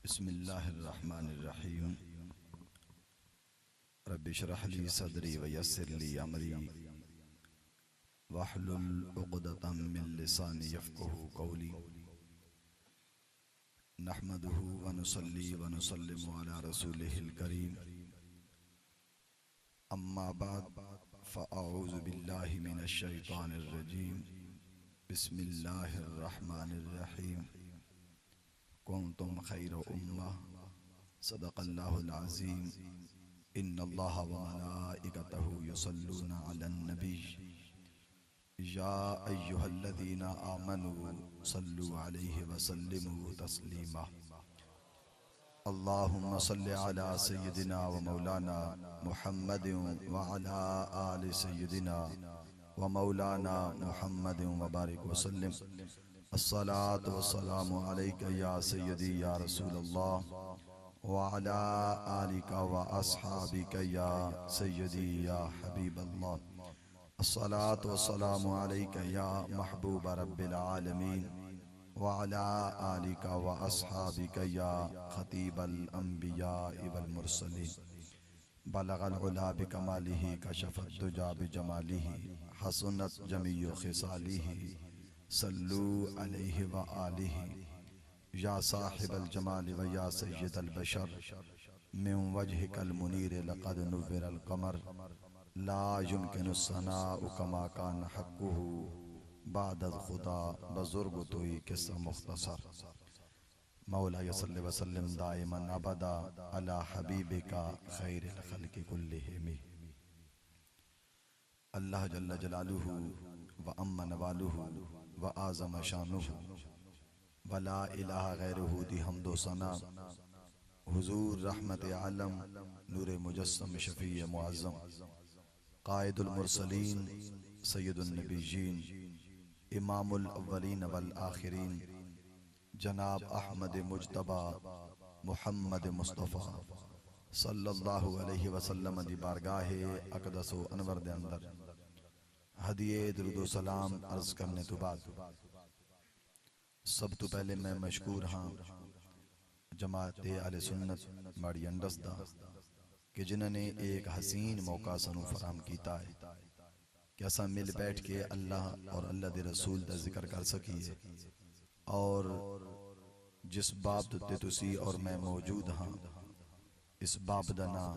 बिस्मिल्लाहिर्रहमानिर्रहीम। रब्बि इश्रह ली सदरी व यस्सिर ली अमरी वहलुल उक़दतम मिन लिसानी यफ़क़हू क़ौली। नहमदुहु व नुसल्ली व नुसल्लिमु अला रसूलिहिल करीम। अम्मा बाद फ़अऊज़ु बिल्लाहि मिनश शैतानिर रजीम। बिस्मिल्लाहिर्रहमानिर्रहीम। कुन्तुम खैर उम्मह सदक़ल्लाहुल अज़ीम। इन्नल्लाह व मलाइकतहु युसल्लूना अलन नबी या अय्युहल्लज़ीना आमनू सल्लु अलैहि व सल्लिमू तस्लीमा। अल्लाहुम्मा सल्लि अला सय्यिदिना व मौलाना मुहम्मदिन व अला आलि सय्यिदिना व मौलाना मुहम्मदिन व बारिक व सल्लिम। अस्सलातु वस्सलामु अलैका या सय्यदी या रसूलल्लाह व अला आलिका व अस्हाबिका या सय्यदी या हबीबल्लाह। अस्सलातु वस्सलामु अलैका या महबूब रब्बिल आलमीन व अला आलिका व अस्हाबिका या खतीबल अंबिया वल मुरसलीन। बलगल उला बिकमालिही कशफत दुजा बिजमालिही हसनत जमीउ खिसालिही सल्लू अलैहि व आलिही या साहिबल जमाल व या सय्यदल बशर मिन वजहिकल मुनीर लक़द नुव्विरल क़मर ला युमकिनु सनाउ कमा कान हक़्क़ुहु बादल खुदा बुज़ुर्ग तोई किस्सा मुख्तसर। मौला सल्लि व सल्लिम दाइमन अबदा अला हबीबिका खैरिल खल्क़ि कुल्लिहिम। अल्लाह जल्ल जलालुहु व अम्मा नवालुहु व आज़म शानुहु व ला इलाहा गैरुहु दी हम्दो सना। हुज़ूर रहमत आलम नूर मुजस्सम शफ़ी मुअज़्ज़म क़ाइदुल मुरसलीन सय्यदुन नबिय्यीन इमामुल अव्वलीन वल आखिरीन जनाब अहमद मुज्तबा मुहम्मद मुस्तफ़ा सल्लल्लाहु अलैहि वसल्लम दी बारगाहे अक़दस व अनवर दे अंदर हदिये दुरूद व सलाम अर्ज़ करने तो बाद सब तो पहले मैं मशकूर हाँ जमात आले सुन्नत माड़ी अंडस दा कि जिन्होंने एक हसीन मौका सानू फराम कीता है कि असा मिल बैठ के अल्लाह और अल्लाह दे रसूल दा जिक्र कर सकीए। और जिस बाब ते तुसी और मैं मौजूद हाँ इस बाब दा नाम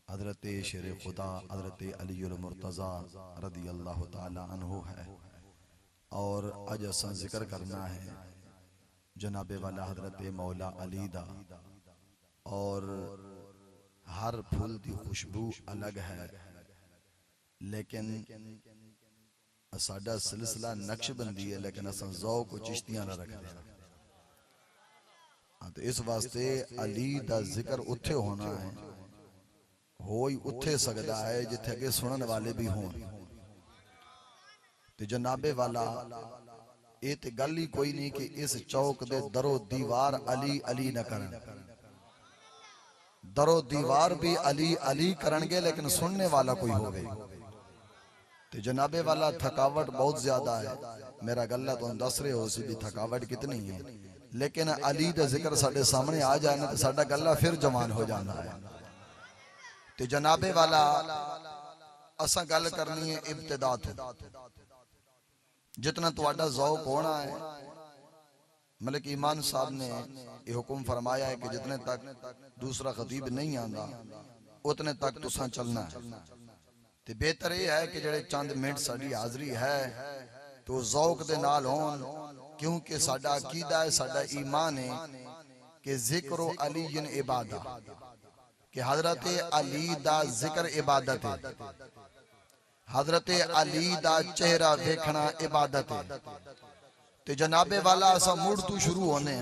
हज़रत शेर खुदा हज़रत अलीउल मुर्तज़ा रदी अल्लाह ताला अन्हु है। और अज असा जिक्र करना है जनाबे वाला हज़रत मौला अली दा। और हर फूल की खुशबू अलग है लेकिन साडा सिलसिला नक्शबंदी है लेकिन असा ज़ौक़ चिश्तियां ना रखते हैं। तो इस वास्ते अली दा जिक्र उत्थे होना है हो ही उत्थे सकता है जिथे अगे सुनने वाले भी हों। ते जनाबे वाला ये ते गल ही कोई नहीं कि इस चौक दे दरो दीवार अली अली न करन। दरो दीवार भी अली अली करनगे लेकिन सुनने वाला कोई होवे। ते जनाबे वाला थकावट बहुत ज्यादा है। मेरा गल्ला तो दस रहे हो सी भी थकावट कितनी है लेकिन अली दा जिक्र साडे सामने आ जाए ना तो साडा गल्ला फिर जवान हो जाता है। ते जनाबे वाला असा गल करनी है इब्तिदा तो जितना तुहाडा ज़ौक़ होना है। मलिक ईमान साहब ने ये हुक्म फरमाया है कि जितने तक दूसरा खतीब नहीं आंदा उतने तक तुसा चलना है। ते बेहतर यह है कि जेड़े चंद मिनट साडी हाज़री है तो ज़ौक़ दे नाल होन क्योंकि साडा अकीदा है साडा ईमान है कि ज़िक्र अली इबादा कि हज़रत अली दा जिक्र इबादत है। हज़रत अली दा चेहरा देखना इबादत है। ते जनाबे वाला असा मुड़ तू शुरू होने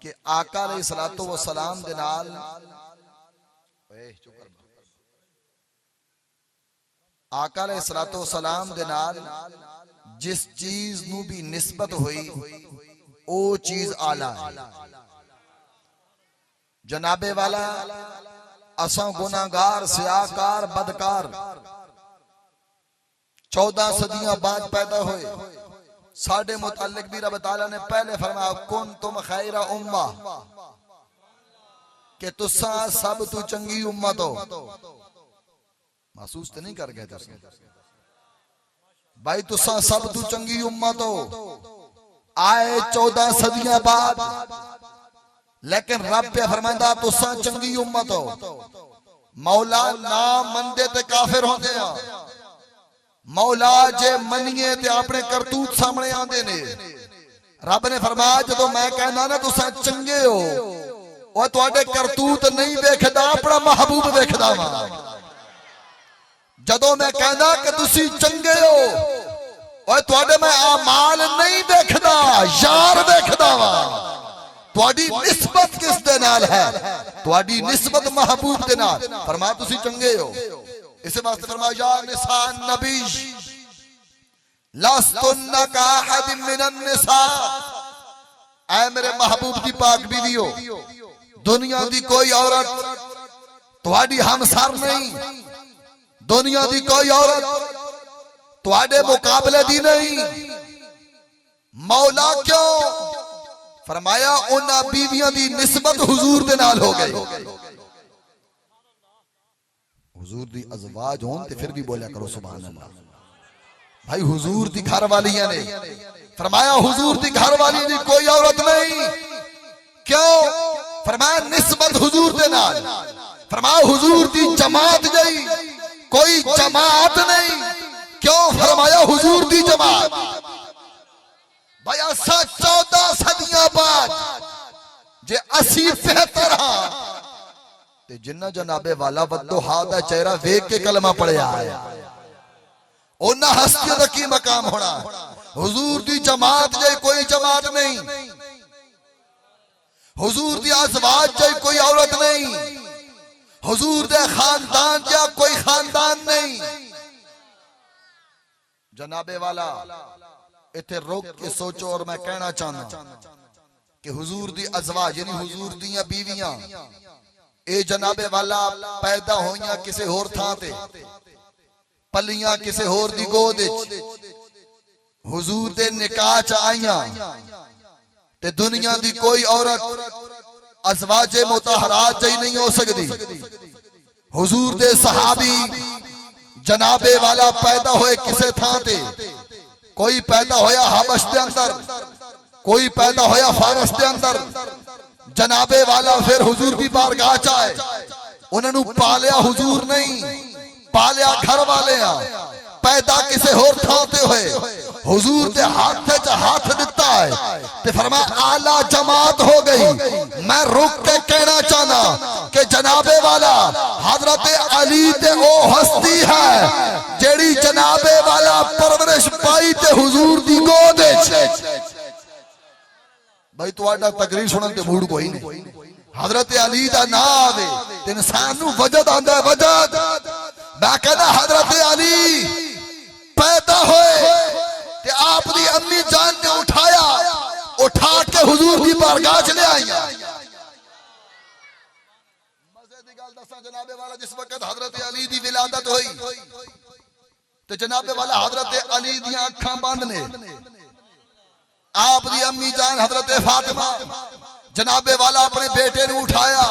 कि आका अलैहिस्सलातु वस्सलाम दे नाल आका अलैहिस्सलातु वस्सलाम दे नाल जिस चीज नू भी निस्बत हुई ओ चीज आला है। जनाबे वाला असा गुनाहगार सियाकार बदकार 14 सदियां बाद पैदा हुए साडे मुतालिक भी रब ताला ने पहले फरमाया कुन तुम खैरा उम्मा, कि तुसा सब तू चंगी उम्मत हो। महसूस तो नहीं कर गए तुसा भाई, तुसा सब तू चंगी उम्मत हो। आए 14 सदियां बाद, लेकिन रब पे फरमांदा तुसा चंगी उम्मत हो। मौला ना मंदे ते काफिर होंदे आ, मौला जे मनिए ते अपने करतूत सामने आंदे ने। रब ने फरमाया जदों मैं कहना ना तुसा चंगे हो, और तुहाडे करतूत नहीं वेखदा, अपना महबूब वेखदा वा। जदों मैं कहना कि तुसी चंगे हो, और तुहाडे मैं आमाल नहीं वेखदा, यार वेखदा वा। तुहाडी निस्बत किस दे नाल है? तुहाडी निस्बत महबूब दे नाल। फरमाया तुसी चंगे हो। इस वास्ते फरमाया या निसान नबी लस्तुन्ना का अहद मिनन निसा, ऐ मेरे महबूब दी पाक बीवी हो, दुनिया दी कोई औरत तुहाडी हमसर नहीं, दुनिया दी कोई औरत तुहाडे मुकाबले दी नहीं। मौला क्यों? फरमाया उन्हां बीवियां दी निस्बत हुजूर दे नाल हो गई। हुजूर दी अज़वाज होन ते फिर भी बोलिया करो सुभान अल्लाह। भाई हुजूर दी घर वालियां ने, फरमाया हुजूर दी घर वाली दी कोई औरत नहीं। क्यों? फरमाया निस्बत हुजूर दे नाल। फरमाया हुजूर दी जमात गई, कोई जमात नहीं। क्यों? फरमाया हुजूर दी जमात। भाई असा 14 सदियां बाद जे असी बेहतर हां ते जिन्ना जनाबे वाला वद्दोहा दा चेहरा वेख के कलमा पढ़िया है, उन्हां हस्तियों दा की मकाम होना। हुजूर दी जमात जे कोई जमात नहीं, हुजूर दी अज़वाज जे कोई औरत नहीं, हुजूर दे खानदान जा कोई खानदान नहीं। जनाबे वाला इथे रोक के सोचो, और मैं कहना चाहना कि हुजूर दी अज़वाज यानी हुजूर दी बीवियां, ए जनाबे वाला पैदा होइयां किसे होर थां ते, पलियां किसे होर दी गोद विच, हुजूर दे निकाह च आईयां। ते दुनिया दी कोई औरत अज़वाजे मुतहरात जई नहीं हो सकती। हुजूर दे सहाबी जनाबे वाला पैदा होए किसे थां ते, कोई पैदा होया हबश दे अंदर, कोई पैदा होया फारस दे अंदर। जनाबे वाला फिर हुजूर की बारगाह च आए, उन्होंने पालिया हुजूर नहीं, पालिया घर वाले आ, पैदा किसे होर थां ते होए। हुजूर दे हाथ च हाथ दिता है ते फरमाया आला जमात हो गई। मैं रुक के कहना चाहना कि जनाबे वाला हजरत अली ते ओ हस्ती है जेड़ी जनाबे वाला परवरिश पाई ते हुजूर दी गोद विच। भाई तुहाडा तकरीर सुनन ते मूड कोई नहीं। हजरत अली दा ना आवे ते इंसान नू वजद आंदा है, वजद। मैं कहना हजरत अली पैदा होए ते आप दी अम्मी जान ने उठाया, उठा के हुजूर दी बारगाह च ले आईया। मजे दी गल दसा, जनाबे वाला जिस वक्त हजरत अली दी विलादत होई ते जनाबे वाला हजरत अली दी अखां बंद ने। आप दी अम्मी जान हजरत फातिमा जनाबे वाला अपने बेटे ने उठाया,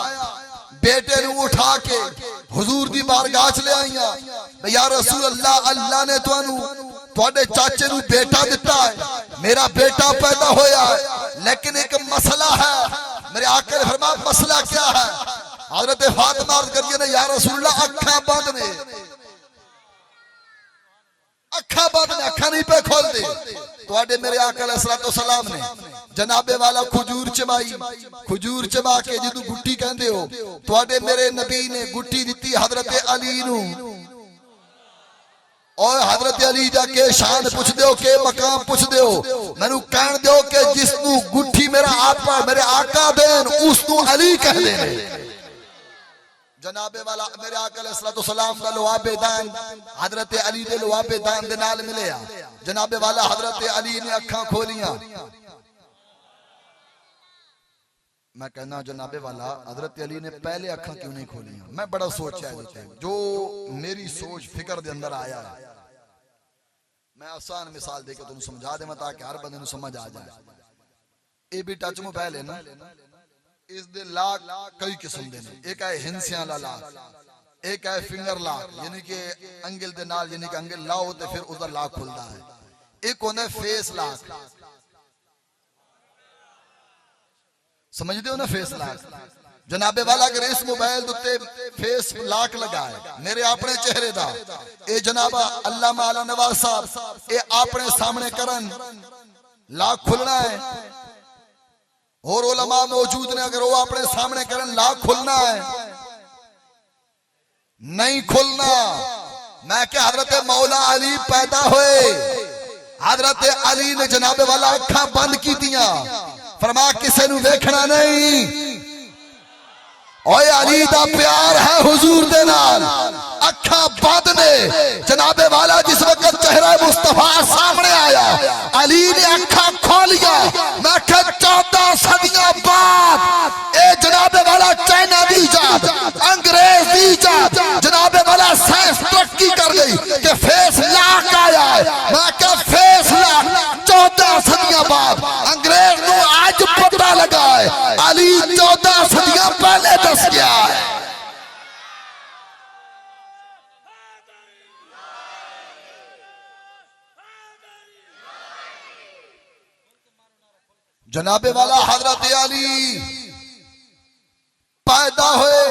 बेटे ने उठा के हुजूर दी बारगाह च ले आईया। या रसूल अल्लाह, अल्लाह ने तुहाडे चाचे नू बेटा दिता है, मेरा बेटा पैदा होया है, लेकिन एक मसला है। मेरे आका ने फरमाया मसला क्या है? हजरत फातिमा अर्ज करके ने या रसूल अल्लाह अखां बंद ने, अखां बंद ने, अखां नहीं पे खोल दे। तुहाडे मेरे आका अलैहिस्सलाम ने जनाबे वाला खजूर चबाई, खजूर चबा के जिदू गुट्टी कहंदे हो, तुहाडे मेरे नबी ने गुट्टी दिती हजरत अली नू। और हजरत अली जाके शान पुछ दो के मकाम पुछ दो, मैनू कहन दो कि जिसनू गुट्ठी मेरा आपा मेरे आका देन उसनू अली कह देने। जनाबे वाला मेरे आका अलैहिस्सलाम दा लुआबे दान हजरत अली दे लुआबे दान दे नाल मिलिया। जनाबे वाला हजरत अली ने अखां खोलियां। मैं कहना जनाबे वाला हजरत अली ने पहले अखां क्यों नहीं खोलियां? मैं बड़ा सोचा जो मेरी सोच फिक्र दे अंदर आया है। मैं आसान मिसाल देके तुम समझा दे ताकि हर बंदे समझ आ जाए। ये भी टच मोबाइल है ना, इस दे लाख कई किस्म दे ने। एक है हिंसियां ला लाख, एक है फिंगर लाख यानी कि अंगल दे नाल यानी कि अंगल लाओ ते फिर उसदा लाख खुलदा है। एक होंदा है फेस लाख, समझदे हो ना फेस लाख। जनाबे वाला अगर इस मोबाइल उत्ते फेस लाख लगाए मेरे अपने चेहरे दा, ए जनाबा अल्लामा आला नवाज साहब ए अपने सामने करन लाख खुलना है, और उलमा मौजूद ने अगर वो अपने सामने करन लाख खुलना है, नहीं खुलना। मैं क्या हजरत मौला अली पैदा हुए, हजरत अली ने जनाबे वाला अखा बंद की दिया, फरमा किसी नू देखना नहीं। ओए अली दा प्यार है हुजूर दे नाल, अखा बंद ने जनाबे वाला जिस वक्त चेहरा मुस्तफा सामने आया अली ने अखा खोलिया। मैं क्या 14 सदियां बाद ए जनाबे वाला चाइना दी इजाद, अंग्रेज दी इजाद, जनाबे वाला साइंस तरक्की कर गई कि फेस लाख आया है। मैं क्या फेस लाख 14 सदियां बाद अंग्रेज को आज पता लगा है, अली 14 सदियां पहले दस गया है। जनाबे वाला हजरत अली पैदा हुए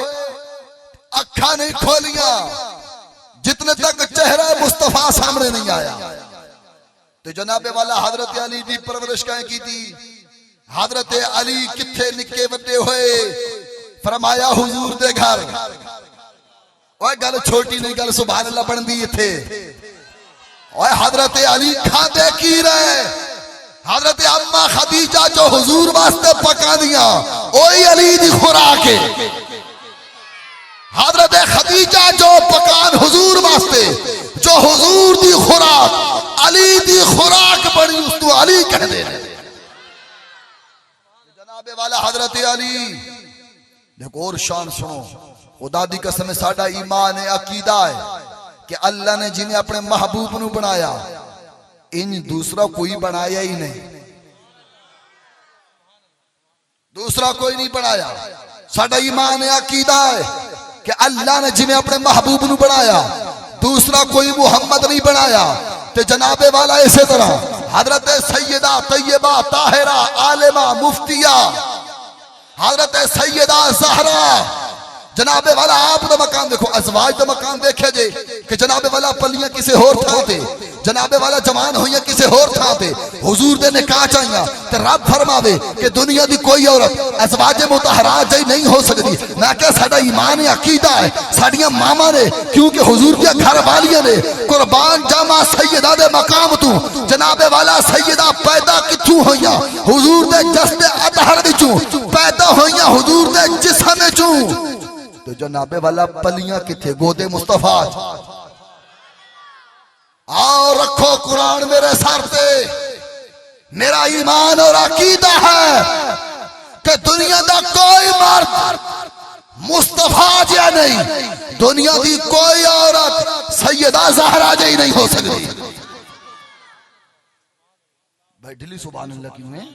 अखा नहीं खोलिया जितने तक चेहरा मुस्तफा सामने नहीं आया। तो जनाबे वाला हजरत अली की परवरिश कहीं की थी। हजरत अली किथे निके बड़े हुए, फरमाया हुजूर दे घर। ओए गल छोटी नहीं, गल सुभान अल्लाह बनदी इथे। ओए हजरत अली खाते की रहे, हजरत अम्मा खदीजा जो हुजूर वास्ते पका दिया ओही अली दी खुराक है। हजरत खदीजा जो पकान हुजूर वास्ते, जो हुजूर दी खुराक अली दी खुराक बनी, उसको अली कह दे। जनाबे वाला हजरत अली देखो और शान सुनो, खुदा दी कसम साडा ईमान है, अकीदा है कि अल्लाह ने जिन्हें अपने महबूब नू बनाया इन दूसरा कोई बनाया ही नहीं, दूसरा कोई नहीं बनाया। साडा ईमान है, अकीदा है कि अल्लाह ने जिन्हें अपने महबूब नू बनाया दूसरा कोई मुहम्मद नहीं बनाया। ते जनाबे वाला इसी तरह हजरत सैयदा तैयबा ताहिरा आलिमा मुफ्तिया हजरत सैयदा ज़हरा, जनाबे वाला आप दा मकान देखो, अज़वाज दा मकान देखे जे कि जनाबे वाला पलियां किसी होर थां ते, जनाबे वाला जवान होइयां किसी होर थां ते, हुजूर दे निकाह चाहिए ते रब फरमावे कि दुनिया दी कोई औरत अज़वाज मुतहरात जई नहीं हो सकती। मैं क्या साडा ईमान है, अकीदा है, साडियां मामा ने क्योंकि हुजूर दी घर वालियां ने कुर्बान जामा सैयदा दे मकाम तू। जनाबे वाला सैयदा पैदा किथों होइयां, हुजूर दे जस्द अतहर विचों पैदा होइयां, हुजूर दे जिस्म विचों। तो जनाबे वाला पलियां किथे, गोदे मुस्तफा। आओ रखो कुरान मेरे सर पे, मेरा ईमान और अकीदा है कि दुनिया का कोई मर्द मुस्तफा जिया नहीं, दुनिया की कोई औरत सैयदा ज़हरा जी नहीं हो सकती। भाई ढिली सुभान अल्लाह क्यों है?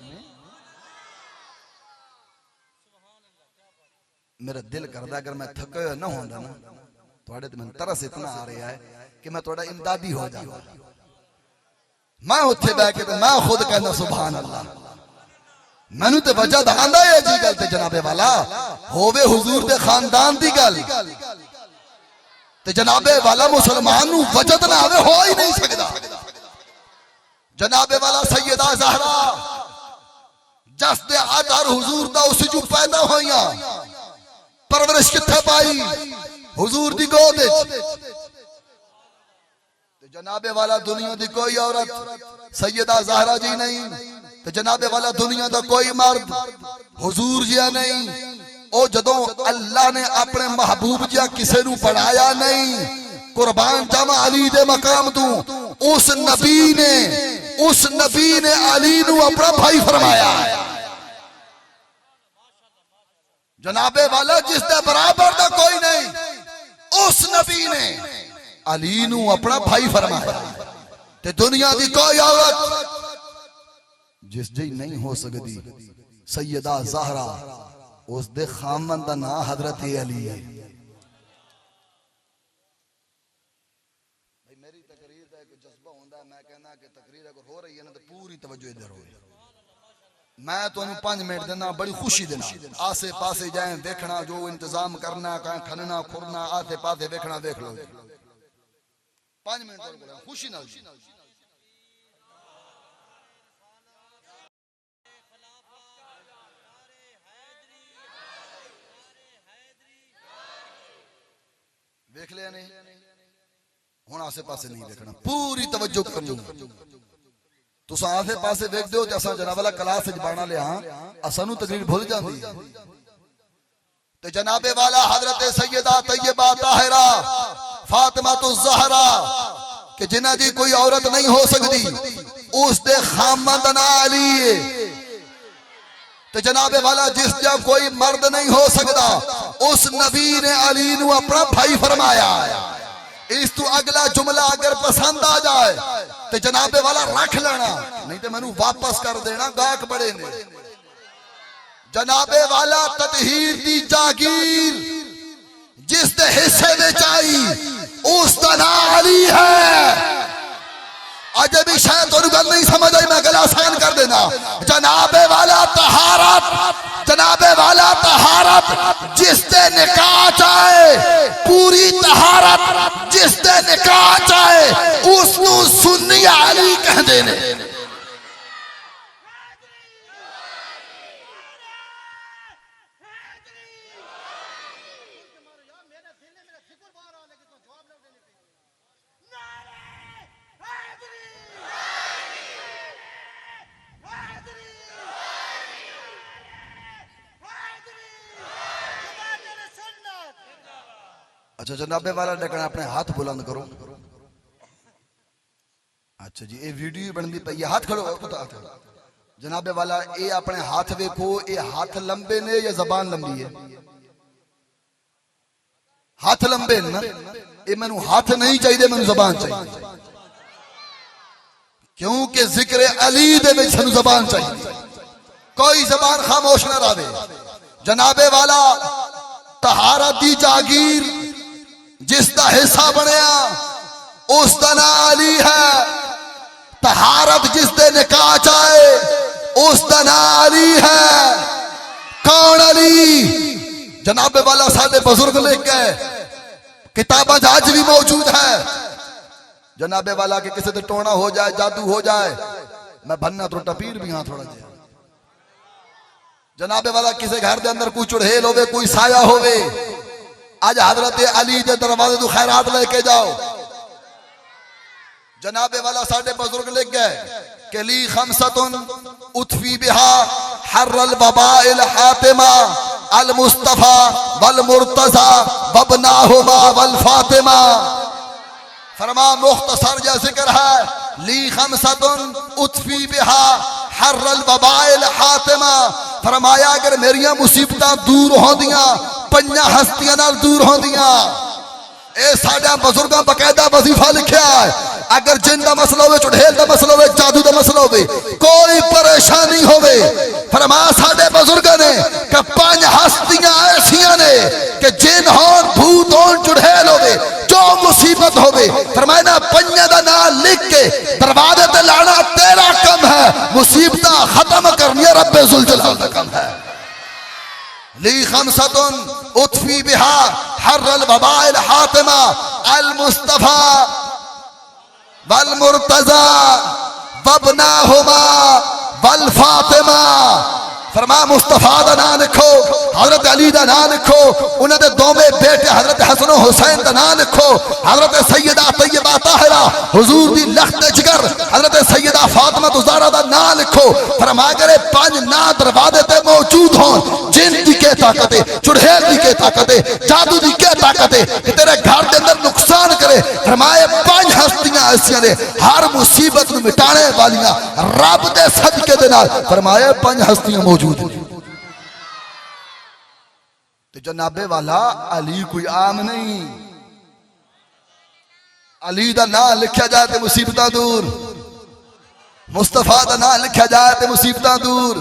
मेरा दिल करता अगर मैं थका ना होंदा ना थोड़े तो मैं तरस इतना आ रहा है कि मैं थोड़ा इमदादी हो जाऊंगा। मैं उत्थे बह के मैं खुद कहना सुभान अल्लाह। मैनू तो वजह आंदा है जी गल ते जनाबे वाला होवे हुजूर दे खानदान दी गल ते जनाबे वाला मुसलमान नू वजह ना आवे हो ही नहीं सकदा। जनाबे वाला सैयदा ज़हरा जस दे आदर हुजूर दा उस जो पैदा होइया, परवरिश किथे पाई हुजूर दी गोद विच। ते जनाबे वाला दुनिया दी कोई औरत सैयदा ज़हरा जी नहीं, ते जनाबे वाला दुनिया दा कोई मर्द हुजूर जिया नहीं। ओ जदों अल्लाह ने अपने महबूब जिया किसे नू पढ़ाया नहीं, कुर्बान जावा अली दे मकाम तू, उस नबी ने अली नू अपना भाई फरमाया। जनाबे वाला जिसके बराबर दा कोई नहीं, उस नबी ने अली नू अपना भाई फरमाया। ते दुनिया दी कोई औरत जिस जी नहीं हो सकती सैयदा ज़हरा उस दे खामन दा नाम हजरत अली है। भाई मेरी तकरीर दा एक जज्बा होंदा है, मैं कहना कि तकरीर अगर हो रही है ना तो पूरी तवज्जो इधर हो। मैं तो 5 मिनट देना बड़ी खुशी देना, आसे पासे जाए देखना, जो इंतजाम करना कहीं खनना खुरना आसे पासे देखना देख लो। 5 मिनट खुशी ना देख लिया नहीं हुण आसे पासे नहीं देखना, पूरी तवज्जो करनी। तुस आसे पासे देख दो तो असा जनाब वाला क्लास बाना लिया असानू तकरीर भूल जाती। ते जनाबे वाला हजरत सैयदा तैयबा ताहिरा फातिमा तो ज़हरा कि जिन्हां दी कोई औरत नहीं हो सकती उस दे खामद ना अली है। ते जनाबे वाला जिस जगह कोई मर्द नहीं हो सकता उस नबी ने अली नू अपना भाई फरमाया। इस तू अगला जुमला अगर पसंद आ जाए तो जनाबे वाला रख लेना, नहीं तो मैनू वापस कर देना, गाहक बड़े ने। जनाबे वाला ततहीर दी जागीर जिस दे हिस्से विच आई उस दा नाम अली है। अजे भी शायद तुहानू गल नहीं समझ आई, मैं गल आसान कर देना। जनाबे वाला तहारत, जनाबे वाला तहारत जिस दे निकाह चाहे, पूरी तहारत जिस दे निकाह चाहे उसनू सुन्नी अली कहंदे ने। अच्छा जनाबे वाला लेकिन अपने हाथ बुलंद करो। अच्छा जी ये वीडियो बनती पई है, हाथ खड़ो। जनाबे वाला ये अपने हाथ वेखो, ये हाथ लंबे ने या जबान लंबी है? हाथ लंबे ना, ये मैनू हाथ नहीं चाहिए, मैनू जबान चाहिए, क्योंकि जिक्र अली दे विच सानू जबान चाहिए, कोई जबान खामोश ना रहे। जनाबे वाला तहारत दी जागीर जिसका हिस्सा बनया उसका नाम अली है। तहारत जिसदे निकाह चाहे उसका नाम अली है। कौन अली? जनाबे वाला साडे बुजुर्ग लिख गए, किताबा आज भी मौजूद है। जनाबे वाला के किसी से टोना हो जाए, जादू हो जाए, मैं भन्ना तो टपीर भी हाँ थोड़ा जिहा। जनाबे वाला किसी घर के अंदर कोई चुड़ैल होवे, कोई साया होवे, आज हजरत अली के दरवाजे तो खैरात लेके जाओ। जनाबे वाला साडे बुजुर्ग लिख गए कि ली खमसतुन उतफी बिहा हर्रल बबाइल हातिमा अल मुस्तफा वल मुर्तजा वबनाहुमा वल फातिमा। फरमा मुख्तसर जा जिक्र है, ली खमसतुन उतफी बिहा हर्रल बबाइल हातिमा। फरमाया अगर मेरिया मुसीबतां दूर होंदियां पंजा हस्तियां नाल दूर होंदियां। ए साडा बुजुर्गां बकायदा वजीफा लिखिया है, अगर जिन दा मसला होवे, चुड़ैल दा मसला होवे, जादू दा मसला होवे, कोई परेशानी होवे, फरमा साडे बुजुर्गां ने कि 5 हस्तियां ऐसियां ने कि जिन होन, भूत होन, चुड़ैल होवे, जो मुसीबत होवे, फरमाया ना 5 दा नाम लिख के दरवाजे ते लाना तेरा कम है, मुसीबतां खत्म करनी रब्बे जुल जलाल दा कम है। ली खमसतुन उतफी बिहा हर्रल बबाइल हातिमा अल मुस्तफा वल मुर्तजा वबनाहुमा वल फातिमा। फरमा मुस्तफा दा नाम लिखो, हजरत अली दा नाम लिखो, उन्होंने दोवें बेटे हजरत हसन हुसैन दा नाम लिखो, हजरत सैयदा तैयबा ताहिरा हुजूर दी लख्त जिगर हजरत सैयदा फातिमा ज़हरा दा नाम लिखो। फरमा करे 5 ना दरवाजे ते मौजूद हों, जिन दी के ताकत है, चुड़ैल दी के ताकत है, जादू दी के ताकत है कि तेरे घर के अंदर नुकसान करे। फरमाए 5 हस्तियां ऐसियां ने हर मुसीबत नूं मिटाने वालियां रब दे सदके दे नाल। फरमाए 5 हस्तियां मौजूद। तो जनाबे वाला अली कोई आम नहीं, अली दा नाम लिखा जाए तो मुसीबत दूर, मुस्तफा दा नाम लिखा जाए तो मुसीबत दूर,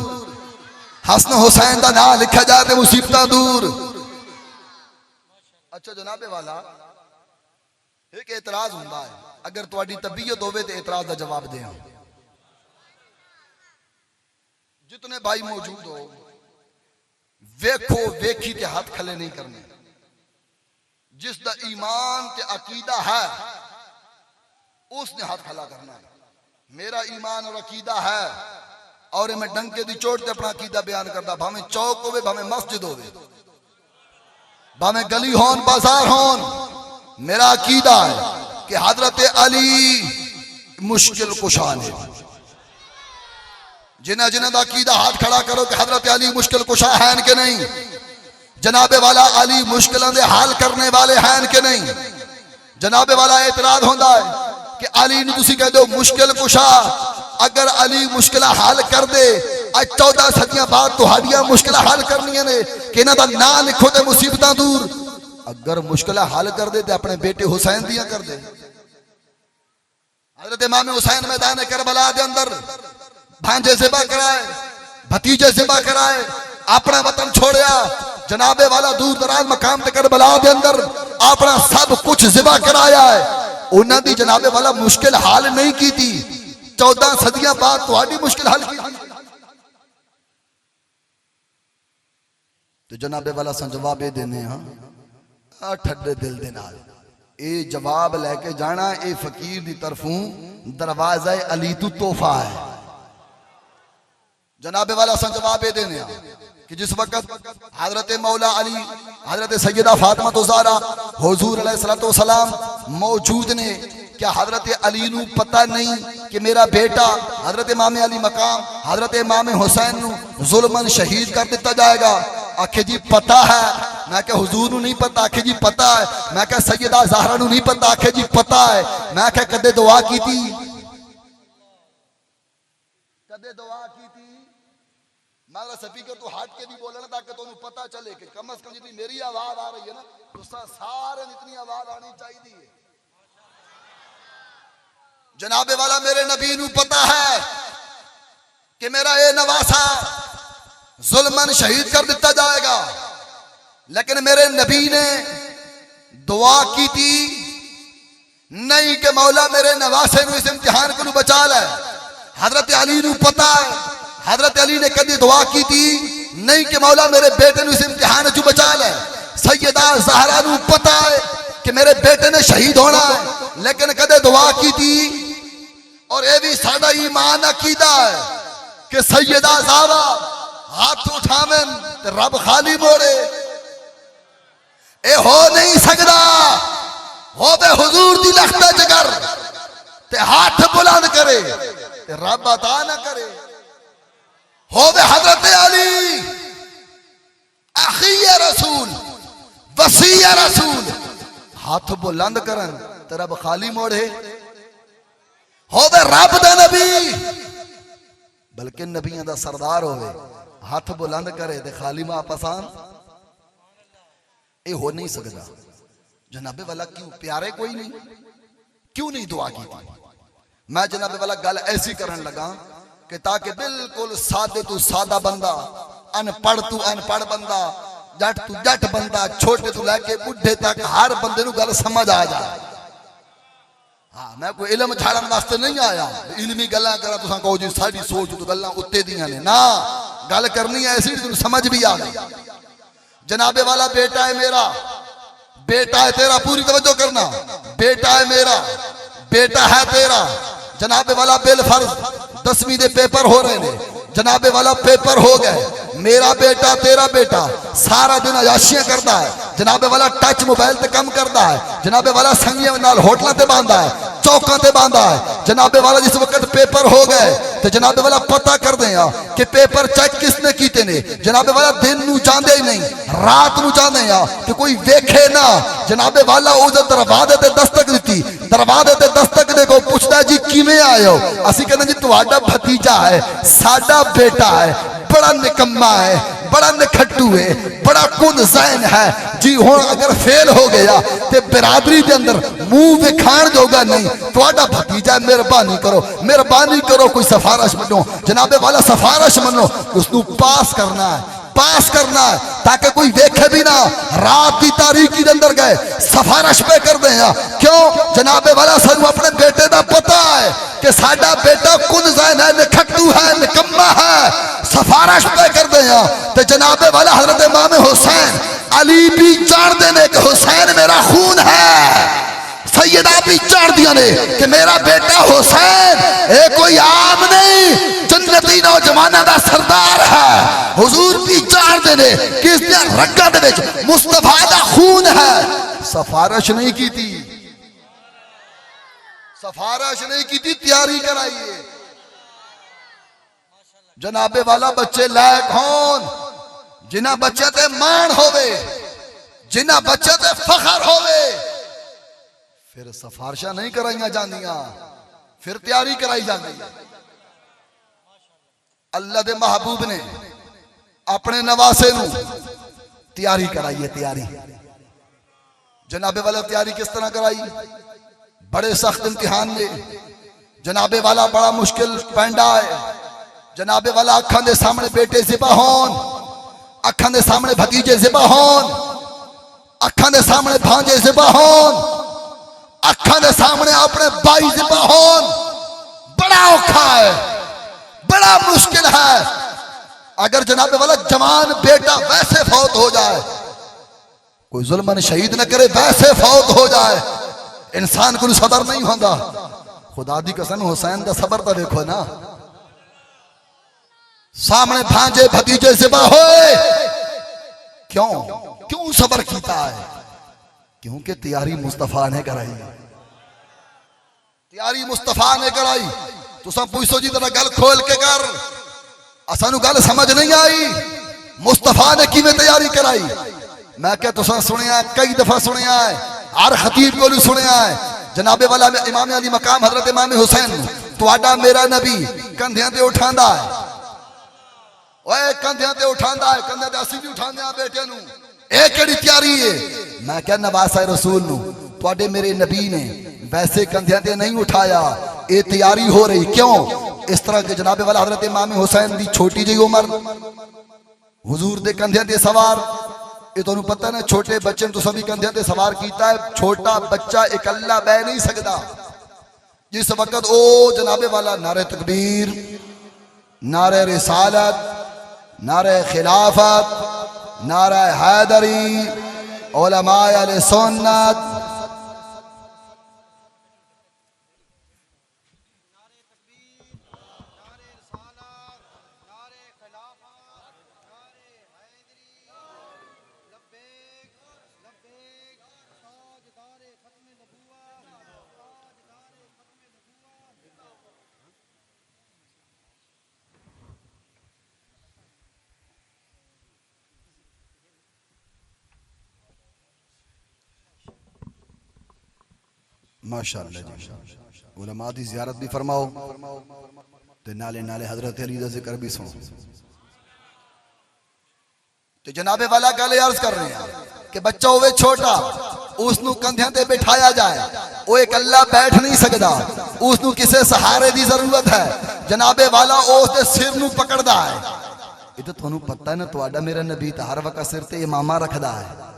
हसन हुसैन दा नाम लिखा जाए तो मुसीबत दूर। अच्छा जनाबे वाला एक एतराज हुंदा है, अगर तुहाडी तबीयत होवे तो एतराज का जवाब दें। जितने भाई मौजूद हो वेखो वेखी ते हाथ खले नहीं करने। जिसका ईमान ते अकीदा है उसने हाथ खला करना है। मेरा ईमान और अकीदा है और मैं डंके दी चोट ते अपना अकीदा बयान करता, भावे चौक होवे भावे मस्जिद होवे भावे गली होन बाजार होन। मेरा अकीदा है कि हजरत अली मुश्किल कुशा ने। जिन्हें जिन्हें दा अकीदा हाथ खड़ा करो कि हजरत अली मुश्किल कुशा हैं कि नहीं। जनाबे वाला अली मुश्किलों दे हाल करने वाले हैं कि नहीं। जनाबे वाला एतराज होता है कि अली ने तुसी कह दो मुश्किल कुशा, अगर अली मुश्किल हल कर दे आज 14 सदियां बाद तुहाडियां मुश्किल हल करनियां ने कि इन्हां दा नाम लिखो ते मुसीबतां दूर। अगर मुश्किल हल कर दे तो अपने बेटे हुसैन दियां कर दे। हजरत इमाम हुसैन मैदान करबला दे अंदर भांजे ज़िबा कराए, भतीजे ज़िबा कराए, अपना वतन छोड़िया। जनाबे वाला दूर दराज मकाम ते करबला दे अंदर अपना सब कुछ ज़िबा कराया है। उन्हां दी जनाबे वाला मुश्किल हाल नहीं की थी, 14 सदियां बाद तुहाडी मुश्किल हल की। तो जनाबे वाला सन जवाब ये देने हाँ ठड्डे दिल दे नाल ये जवाब लेके जाना। ये फकीर दी तरफों दरवाजा अली तू तोहफा है। जनाबे वाला सन जवाब ये देने कि जिस वक्त हजरत मौला अली हजरत सैयदा फातिमा तो ज़हरा हुजूर अलैहिस्सलातु वस्सलाम मौजूद ने, क्या हजरत अली नू पता नहीं कि मेरा बेटा हजरत इमाम अली मकाम हजरत इमाम हुसैन नू जुल्मन शहीद कर दिता जाएगा। आखे जी पता है। मैं क्या हुजूर नू नहीं पता? आखे जी पता है। मैं क्या सैयदा ज़हरा नू नहीं पता? आखे जी पता है। मैं क्या कदे दुआ की थी? कदे दुआ की थी? मेरा स्पीकर तो हट के भी बोलना ताकि तुम्हें पता चले कि कम से कम जितनी मेरी आवाज आ रही है ना तो सारे इतनी आवाज आनी चाहिए। जनाबे वाला मेरे नबी नू पता है कि मेरा ये नवासा जुल्मन शहीद कर दिता जाएगा, लेकिन मेरे नबी ने दुआ की थी नहीं कि मौला मेरे नवासे नू इस इम्तिहान को बचा ले। हजरत अली नू पता है, हजरत अली ने कभी दुआ की थी नहीं कि मौला मेरे बेटे नू इस इम्तिहान चू बचा ले। सैयदा ज़हरा नू पता है कि मेरे बेटे ने शहीद होना है, लेकिन कदे दुआ की थी। और ये भी साडा ईमान अकीदा है कि सैयदा ज़हरा हाथ उठावें ते रब खाली मोड़े। ए हो नहीं सकता। होवे हुजूर दी लखता जगर ते हाथ बुलंद करे ते रब अता ना करे। होवे हजरत अली अखी रसूल वसी रसूल हाथ बुलंद करन ते रब खाली मोड़े। होवे रब दा नबी बल्कि नबियां दा सरदार होवे हाथ बुलंद करे ते खाली मां पसान ये हो नहीं सकता। जनाबे वाला क्यों प्यारे कोई नहीं, क्यों नहीं दुआ की थी? मैं जनाबे वाला गल ऐसी करन लगा कि ताकि बिल्कुल सादे तू सादा बंदा, अनपढ़ तू अनपढ़ बंदा, जट तू जट बंदा, छोटे तू लैके बुढ़े तक हर बंदे नू गल समझ आ जाए। हाँ मैं कोई इलम झाड़न वास्ते नहीं आया इलमी गल्लां करा तुसां कहो जी साडी सोच तो गल्लां उत्ते दियां ने ना। गल करनी ऐसी तुम समझ भी आ गई। जनाबे वाला बेटा है मेरा, बेटा है तेरा, पूरी तवज्जो करना। बेटा है मेरा, बेटा है तेरा। जनाबे वाला बिल फर्ज 10वीं दे पेपर हो रहे ने। जनाबे वाला पेपर हो गए, मेरा बेटा तेरा बेटा सारा दिन अयाशियां करता है। जनाबे वाला टच मोबाइल ते कम करता है। जनाबे वाला संगियां नाल होटलों ते बांधा है, चौकों ते बांधा है। जनाबे वाला जिस वक्त पेपर हो गए तो जनाबे वाला पता कर दें कि पेपर चेक किसने कीते ने। जनाबे वाला दिन नू चाहते ही नहीं, रात नू चाहते हैं कि कोई वेखे ना। जनाबे वाला उस दरवाजे ते दस्तक दी, दरवाजे ते दस्तक दे को पूछता जी किवें आए हो? असी कहते जी तुहाडा भतीजा है, साडा बेटा है, बड़ा निकम्मा है, बड़ा निखट्टू है, बड़ा कुन ज़ैन है जी। हुण अगर फेल हो गया तो बिरादरी के अंदर मुंह विखाण जोगा नहीं। तुहाडा भतीजा मेहरबानी करो कोई सिफारिश मनो जनाबे वाला, सिफारिश मनो, उसनू पास करना है ताकि कोई देखे भी ना। रात की तारीकी के अंदर गए सिफारिश पे कर दे। क्यों जनाबे वाला, सानू अपने बेटे का पता है कि साडा बेटा कुन ज़ैन है, निखट्टू है, निकम्मा है। सिफारिश पे कर दे तो जनाबे वाला हजरत इमाम हुसैन अली भी जान देने के हुसैन मेरा खून है। सैयदा भी चार दिया ने कि मेरा बेटा हुसैन कोई आम नहीं, जन्नती नौजवानों का सरदार है। हुजूर भी चार देने किस रग्गा दे विच मुस्तफा दा खून है। सिफारिश नहीं की थी, तैयारी कराइए। जनाबे वाला बच्चे लायक होन, जिन्हां बच्चे ते मान होवे, जिन्हां बच्चे ते फखर होवे, फिर सिफारिशा नहीं कराई जांदियां, फिर तैयारी कराई जाती है। अल्लाह दे महबूब ने अपने नवासे नू तैयारी कराई है। तैयारी जनाबे वाला तैयारी किस तरह कराई? बड़े सख्त इम्तिहान में जनाबे वाला बड़ा मुश्किल पैंडा है। जनाबे वाला अखां दे सामने बेटे ज़िबा होन, अखां दे सामने भतीजे ज़िबा होन, अखां दे सामने भांजे ज़िबा होन, अखां दे सामने अपने भाई ज़िबा होन। बड़ा औखा है, बड़ा मुश्किल है। अगर जनाबे वाला जवान बेटा वैसे फौत हो जाए, कोई जुल्मन शहीद न करे, वैसे फौत हो जाए, इंसान को सबर नहीं होता। खुदा दी कसम हुसैन दा सबर तो देखो ना। सामने भांजे भतीजे ज़िबा होए, क्यों सबर कीता है? क्योंकि तैयारी मुस्तफा ने कराई, तैयारी मुस्तफा ने कराई। तुसा पूछो जी तरह गल खोल के कर, असानू गल समझ नहीं आई। मुस्तफा ने किवें तैयारी कराई? मैं क्या तुसा सुनिया, कई दफा सुनिया है, हर खतीब को सुनिया है। जनाबे वाला इमाम अली मकाम हजरत इमाम हुसैन तुहाडा मेरा नबी कंधियां ते उठांदा है, ओए कंधियां ते उठांदा है, कंधियां ते असी भी उठांदे आ बेटे नू। ए केड़ी तैयारी है? मैं क्या नवासा रसूल नू तुहाडे मेरे नबी ने वैसे कंधियां ते नहीं उठाया, ये तैयारी हो रही। क्यों? इस तरह के जनाबे वाला हजरत इमाम हुसैन दी छोटी जी उम्र, हुजूर दे कंधियां ते सवार। ये तुहानू पता ना, छोटे बच्चे तो सभी कंधियां ते सवार कीता है। छोटा बच्चा इकल्ला बह नहीं सकता। जिस वक्त ओ जनाबे वाला नारे तकबीर, नारे रिसालत, नारे खिलाफत, नारे हैदरी, उलमाए अहले सुन्नत, माशाअल्लाह जी, उलमा दी ज़ियारत भी फरमाओ ते नाले नाले हजरत अली दा जिक्र भी सुनो। तो जनाबे वाला गल अर्ज कर रहे हैं कि बच्चा होवे छोटा, उसनू कंधियां ते बिठाया जाए, वो इकल्ला बैठ नहीं सकता, उसनू किसी सहारे की जरूरत है। जनाबे वाला उसके सिर नू पकड़दा है। ये तो तुहानू पता है ना, तुहाडा मेरा नबी तो हर वक्त सिर ते इमामा रखदा है।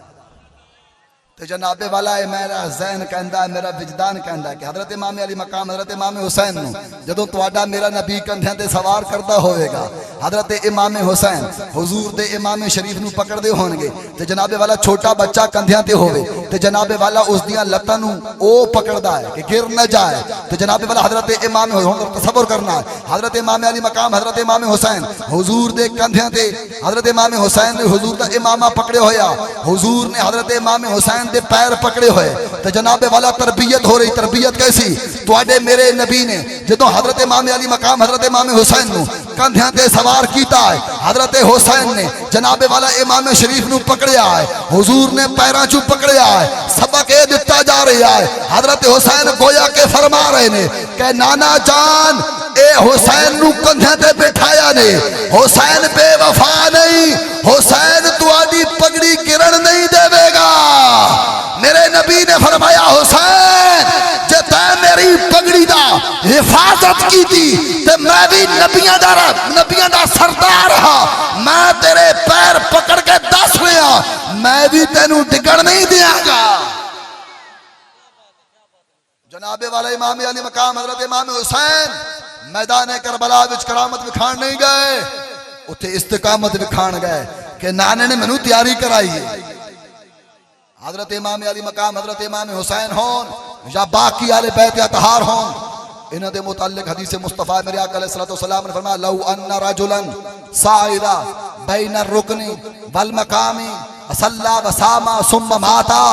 तो जनाबे वाला है, मेरा ज़हन कहता है, मेरा विजदान कहता है कि हजरत इमाम अली मकाम हजरत इमाम हुसैन जो तुहाडा मेरा नबी कंधियां ते सवार करता होएगा, हजरत इमाम हुसैन हुजूर दे इमाम शरीफ नू पकड़दे होणगे, तो जनाबे वाला छोटा बच्चा कंधियां ते होवे, तो जनाबे वाला उस दियां लत्तां नू ओ पकड़दा है कि गिर न जाए। तो जनाबे वाला हजरत इमाम तसव्वुर करना है, हजरत इमाम अली मकाम हजरत इमाम हुसैन हुजूर दे कंधियां ते हजरत इमाम हुसैन ने हुजूर दा इमामा पकड़े होया, हुजूर ने हजरत इमाम हुसैन दे पैर पकड़े हुए। तो जनाबे वाला तरबियत हो रही। तरबियत कैसी? तुहाडे मेरे नबी ने जदों हजरत इमाम अली मकाम हजरत इमाम हुसैन नू कंधियां ते सवार कीता है, हजरत हुसैन ने जनाबे वाला इमाम शरीफ नू पकड़िया है, हुजूर ने पैरां चू पकड़िया है। सबक ये दिता जा रहा है, हजरत हुसैन गोया के फरमा रहे ने कि नाना जान ए हुसैन नू कंधियां ते बिठाया ने, हुसैन बेवफा नहीं, हुसैन तुहाडी पगड़ी नबी ने फरमाया हुसैन जे तै मेरी पगड़ी दा हिफाजत की थी ते मैं भी नबियां दा सरदार हा, मैं तेरे पैर पकड़ के दस रहा मैं भी तेनू डिगण नहीं दियांगा। जनाबे वाला इमाम अली मकाम हजरत इमाम हुसैन मैदान करबला विच करामत विखाण नहीं गए, उत्थे इस्तिकामत विखाण गए कि नाने ने मैनू तैयारी कराई है। हजरत इमाम अली मकाम हजरत इमाम हुसैन होन या बाकी आले बैत अतहार होन, इन्हां दे मुतल्लिक हदीस मुस्तफा मेरे आका अलैहिस्सलातु वस्सलाम ने फरमाया लौ अन्ना रजुलन साइरा बैन रुकनी वल मकामी सल्ला वसामा सुम्मा माता,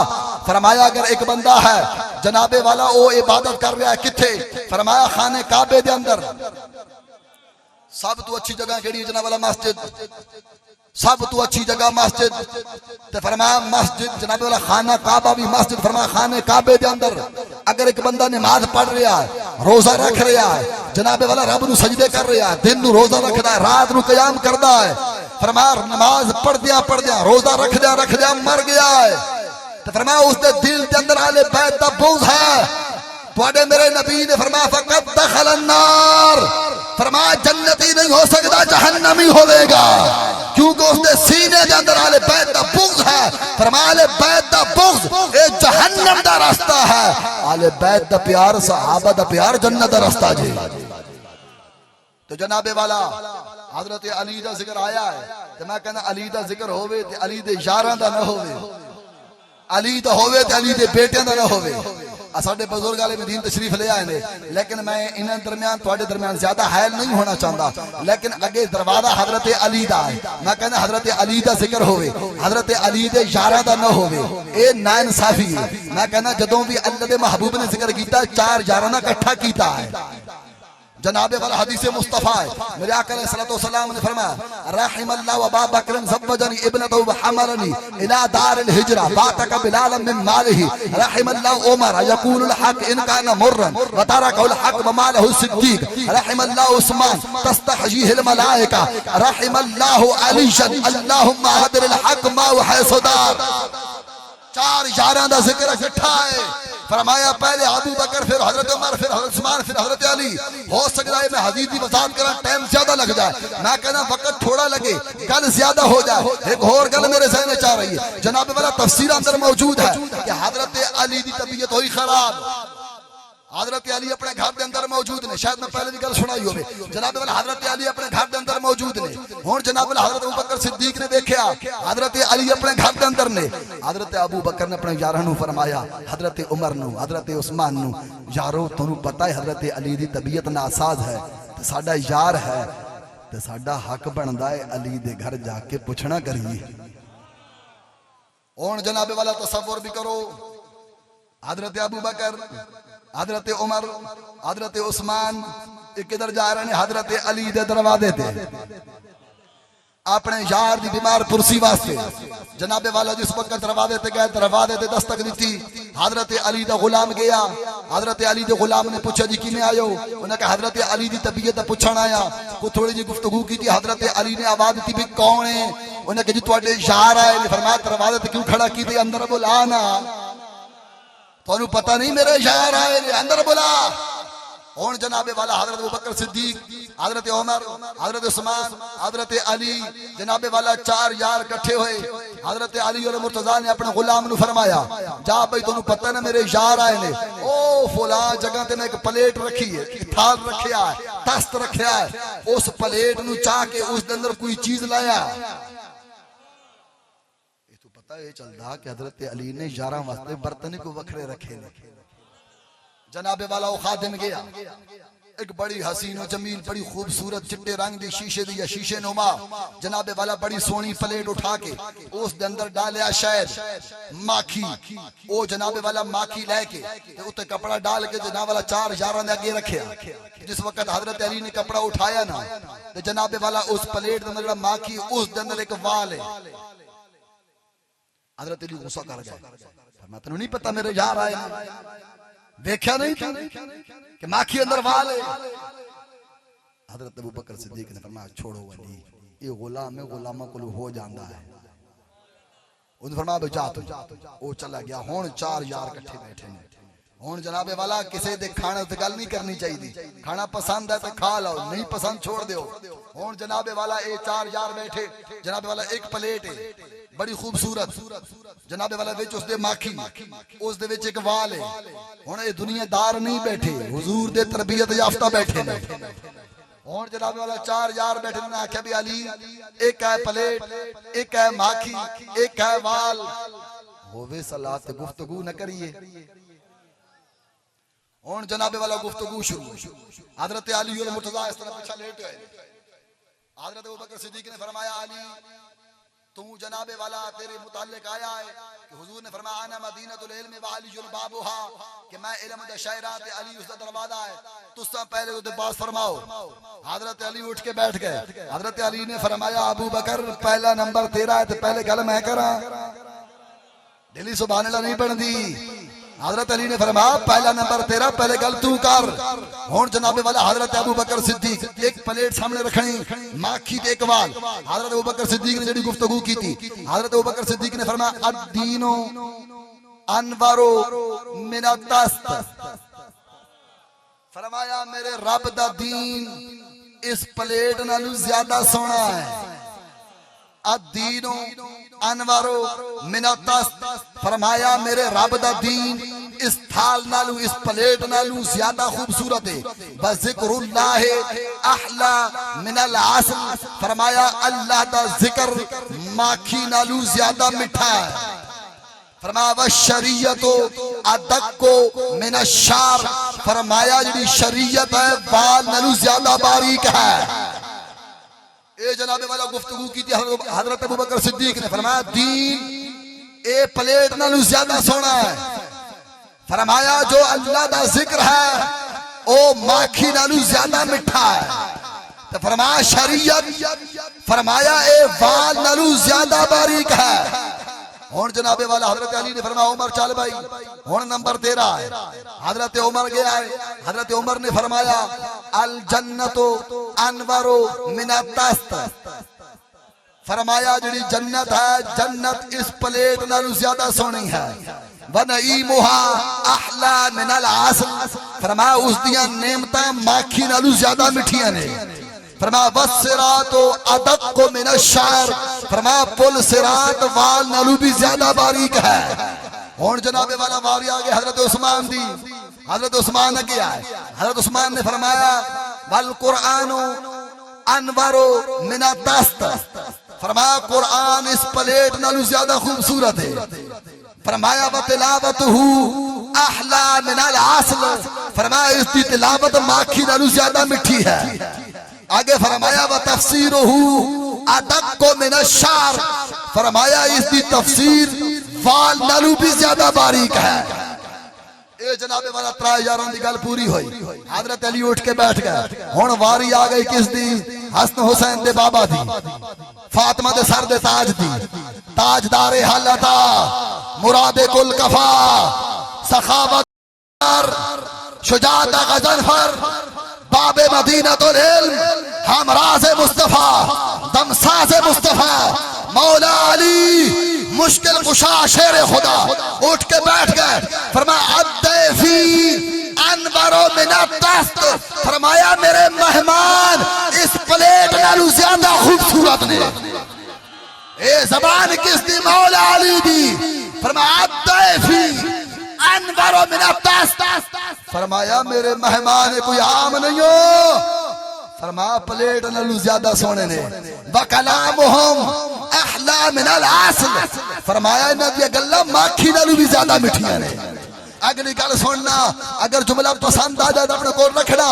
फरमाया अगर एक बंदा है जनाबे वाला वो इबादत कर रहा है किथे, फरमाया खाने काबे दे अंदर। सब तो अच्छी जगह केड़ी है जनाब वाला? मस्जिद। सब तो अच्छी जगह मस्जिद, ते फरमाया मस्जिद जनाब वाला खाना काबा भी मस्जिद, फरमाया खाने काबे दे अंदर अगर एक बंदा नमाज पढ़ रहा है, रोजा रख रहा है, जनाबे वाला रब नू सजदे कर रहा है, दिन नू रोजा रखदा है, रात नू क़याम करदा है, फरमाया नमाज पढ़दिया रोजा रखदिया मर गया है, तो फरमाया उसके दिल के अंदर आले बैत दा बुग़्ज़ है। तुहाडे मेरे नबी ने फरमाया फ़क़द दख़ल अन्नार, फरमाया जन्नती नहीं हो सकता जहन्नमी होगा, क्योंकि उसके सीने के अंदर आले बैत दा बुग़्ज़ है। फरमाया आले बैत दा बुग़्ज़ ये जहन्नम दा रास्ता है, आले बैत दा प्यार सहाबा दा प्यार जन्नत दा रास्ता जी। तो जनाबे वाला हजरत अली दा जिक्र आया है, तो मैं कहना अली दा जिक्र होवे ते अली दे यारां दा ना होवे, अली दा होवे ते अली दे बेटियां दा ना होवे। साडे बुजुर्ग आले मदीन तशरीफ ले आए ने, लेकिन मैं इन्हां दरमियान तुहाडे दरमियान ज्यादा हायल नहीं होना चाहता, लेकिन अगे दरवाजा हजरत अली दा है, मैं कहना हजरत अली दा जिक्र होवे, हजरत अली दे यारां दा ना होवे, ए नाइंसाफी है। मैं कहना जदों भी अल्लाह दे महबूब ने जिक्र कीता चार यारां दा इकट्ठा कीता है। जनाबे वाला हदीस मुस्तफा है, मेरे आका अलैहिस्सलातु वस्सलाम ने फरमाया रहमल्लाहु अबा बकर ज़व्वजनी इब्नतहु व हमलनी इला दारिल हिजरा बातक बिलाल मिन मालिही रहमल्लाहु उमर यक़ूलुल हक़ इन काना मुर्रन व तरकल हक़ व मालहु सिद्दीक रहमल्लाहु उस्मान तस्तहजीहिल मलाइका रहमल्लाहु अलीशन अल्लाहुम्मा हदिल हक़ मा व हैसदार। चार यारां दा जिक्र इकट्ठा है। फरमाया पहले अबू बकर, फिर हजरत उमर, फिर हजरत उस्मान, फिर हजरत अली। हो सकता है मैं हदीस की वजाहत करा टाइम ज्यादा लग जाए, मैं कहना वक्त थोड़ा लगे गल ज्यादा हो जाए। एक और गल मेरे जहन में आ रही है, जनाब वाला तफसीर अंदर मौजूद है कि हजरत अली की तबीयत हुई खराब, हजरत अली अपने घर के अंदर मौजूद ने, शायद मैं पहले भी गल सुनाई होवे, जनाब वाला हजरत अली अपने घर के अंदर मौजूद ने। हुण जनाब वाला हजरत अबू बकर सिद्दीक ने देखा हजरत अली अपने घर के अंदर ने, हजरत अबू बकर ने अपने यारां नूं फरमाया, हजरत उमर नूं, हजरत उस्मान नूं, यारो तुहानूं पता है हजरत अली की तबीयत नासाज है ते साडा यार है, ते साडा हक बनदा है अली दे घर जाके पुछना करिए। हुण जनाब वाला तसव्वुर भी करो, हजरत अबू बकर, हजरत उमर, हजरत उस्मान किधर जा रहे हैं? हजरत अली दे दरवाजे ते अपने यार दी बीमार पुरसी वास्ते। जनाबे वाला जिस वक्त दरवाजे ते गए, दरवाजे ते दस्तक दी, हजरत अली दा गुलाम गया, हजरत अली दे गुलाम ने पूछा जी किने आयो, उन्हें कहा हजरत अली दी तबीयत पूछण आया। को थोड़ी जी गुफ्तगू की थी, हजरत अली ने आवाज दी भी कौन है, उन्हें कहा जी तुहाडे यार आए ने। फरमाया दरवाजे ते क्यों खड़ा की, अंदर बुला ना, तो पता नहीं मेरे यार आए अंदर बुला। और जनाबे वाला हजरत अबू बकर सिद्दीक, हजरत उमर, हजरत उस्मान, हजरत अली, जनाबे वाला चार यार इकट्ठे हुए। हजरत अली और मुर्तजा ने अपने गुलाम नु फरमाया जा भाई तुहानू पता ना मेरे यार आए ने, ओ फुला जगह ते मैं एक प्लेट रखी है, थाल रखिया है, दस्त रखिया है, उस प्लेट नु चाह के उस दे अंदर कोई चीज लाया। ये चलता कि हजरत अली ने यारां वास्ते बर्तन को वखरे रखे ने। जनाबे वाला वो खादिम गया, एक बड़ी हसीन और जमील बड़ी खूबसूरत चिट्टे रंग दी शीशे दी या शीशे नुमा जनाबे वाला बड़ी सोनी प्लेट उठा के उस दे अंदर डालिया शहद माखी, ओ जनाबे वाला माखी लेके ते उत्ते कपड़ा डाल के जनाब वाला चार यारां दे अगे रखया। जिस वक्त हजरत अली ने कपड़ा उठाया ना, ते जनाबे वाला उस प्लेट दे अंदर माखी, उस दे अंदर एक वाल है। हजरत अली गुस्सा कर गए, मैं तेनू नहीं पता मेरे यार आए, देखा नहीं तू कि माखी अंदर वाल है। हजरत अबू बकर सिद्दीक ने फरमाया छोड़ो अली, ये गुलाम है, गुलामा को हो जाता है, उन्हें फरमाया भाई जा तू वो चला गया। हुण 4 यार इकट्ठे बैठे ने। हुण जनाबे वाला किसी दे खाने ते गल नहीं करनी चाहिए। खाना पसंद है तो खा लो, नहीं पसंद छोड़ दो। हुण जनाबे वाला ये 4 यार बैठे। जनाबे वाला एक प्लेट है बड़ी खूबसूरत, जनाबे वाला विच उसदे माखी, उस दे विच एक वाल है। हुण ये दुनियादार नहीं बैठे, हुजूर दे तरबियत याफ्ता बैठे ने। हुण जनाबे वाला 4 यार बैठे ने। आख्या भी अली एक है प्लेट, एक है माखी, एक है वाल, होवे सलाह ते गुफ्तगू न करिए। हुण जनाबे वाला गुफ्तगू शुरू। हजरत अली और मुर्तजा इस तरह पीछे लेट गए। हजरत अबू बकर सिद्दीक ने फरमाया अली तू जनाबे वाला तेरे मुताल्लिक आया है कि हुजूर ने फरमाया अना मदीनतुल इल्म व अलीयुल बाबुहा कि मैं इल्म दा शहर ते अली उसका दरवाजा है। तुसा पहले उसे बात फरमाओ। हजरत अली उठ के बैठ गए। हजरत अली ने फरमाया अबू बकर पहला नंबर तेरा है तो पहले गल मैं करा। दिली सुभान अल्लाह नहीं बनदी। हजरत अली ने फरमाया पहला नंबर तेरा, पहले गल तू कर। हुण जनाबे वाला हजरत अबू बकर सिद्दीक एक प्लेट सामने रखनी, माखी ते एक वाल। हजरत अबू बकर सिद्दीक ने जेडी गुफ्तगू की थी, हजरत अबू बकर सिद्दीक ने फरमाया अद-दीनो अनवरो मिन अत-तस्त, फरमाया मेरे रब दा दीन इस प्लेट नालों ज्यादा सोहना है। अद-दीनो अनवरो मिन अत-तस्त, फरमाया मेरे रब दा दीन इस थाल नालू, इस प्लेट नालू ज्यादा खूबसूरत है। बज़िक्रुल्लाह अहला मिनल अस्ल, फरमाया अल्लाह दा जिक्र माखी नालू ज्यादा मीठा है। फरमाया व शरीयतो अदक्को मिनश शार, फरमाया जी शरीयत है बाल नालू ज्यादा बारीक है। ए जनाबे वाला गुफ्तगू की थी हजरत अबू बकर सिद्दीक ने। फरमाया दीन ए प्लेट नालू ज्यादा सोना है। फरमाया जो अल्लाह दा जिक्र है ओ माखी नालू ज्यादा मिठा है। तो फरमाया शरीयत, फरमाया ए वाल नालू ज्यादा बारीक है। हुण जनाबे वाला हजरत अली ने फरमाया उमर चल भाई हुण नंबर तेरा है। हजरत उमर गया है। हजरत उमर ने फरमाया अल जन्नतो अनवरो मिन अत-तस्त, फरमाया जी जन्नत है जन्नत इस प्लेट नालू ज्यादा सोहनी है। वनईमुहा अहला मिनल अस्ल, फरमाया उस दियां नेमतां माखी नालू ज्यादा मिठियां ने। फरमाया वस्सिरातो अदक्को मिनश शार, फरमाया पुल सिरात वाल नालू भी ज्यादा बारीक है। हुण जनाबे वाला वारी आ गया हजरत उस्मान दी। हजरत उस्मान ने किया है। हजरत उस्मान ने फरमाया वल कुरानो अनवरो मिन अत-तस्त, फरमाया कुरान इस प्लेट नालू ज्यादा खूबसूरत है। फरमाया व तिलावतहू अहला मिनल अस्ल, फरमाया इसकी तिलावत माखी नालू ज्यादा मिठी है। आगे फरमाया व तफसीरुहू अदक्को मिनश शार, फरमाया इसकी तफसीर वाल नालू भी ज्यादा बारीक है। ए जनाबे वाला 3 यारां दी गल पूरी हुई। हजरत अली उठ के बैठ गए। हुण वारी आ गई किस दी? हसन हुसैन दे बाबा दी, फातिमा दे सर दे ताज दी। ताजदारे हालता मुरादे कुल कफा सखावत शुजाअत गजनफर बाबे मदीनतुल इल्म हमराज़ मुस्तफा दमसाज़ मुस्तफा मौला अली मुश्किल कुशा शेर खुदा उठ के बैठ गए। फरमाया अद्दैफी अनवरो मिन अत-तस्त, फरमाया मेरे मेहमान इस प्लेट नालू ज्यादा खूबसूरत ने। ए जबान किस दी? मौला अली दी। फरमाया अद्दैफी अनवरो मिन अत-तस्त, फरमाया मेरे मेहमान कोई आम नहीं हो। फरमाया प्लेट नालू ज्यादा सोने ने। वकलामुहुम अहला मिनल अस्ल, फरमाया इन्हां दी गल्लां माखी नालू भी ज्यादा मिठियां ने। अगली गल सुनना, अगर जुमला पसंद आ जाए तो अपने कोल रखना